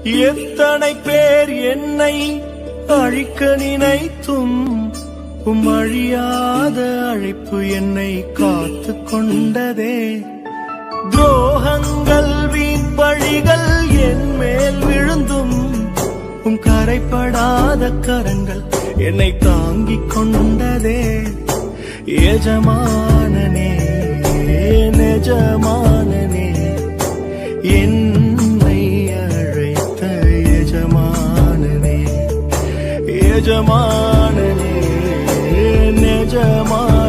எத்தனை பேர் என்னை அழிக்க நினைத்தும் அழியாத அழைப்பு என்னை காத்து கொண்டதே. துரோகங்கள் வீண் பழிகள் என் மேல் விழுந்தும் கரைப்படாத கரங்கள் என்னை தாங்கிக் கொண்டதே. எஜமானனே நெஜமானனே என்னை அழைத்த எஜமானனே எஜமானனே நெஜமான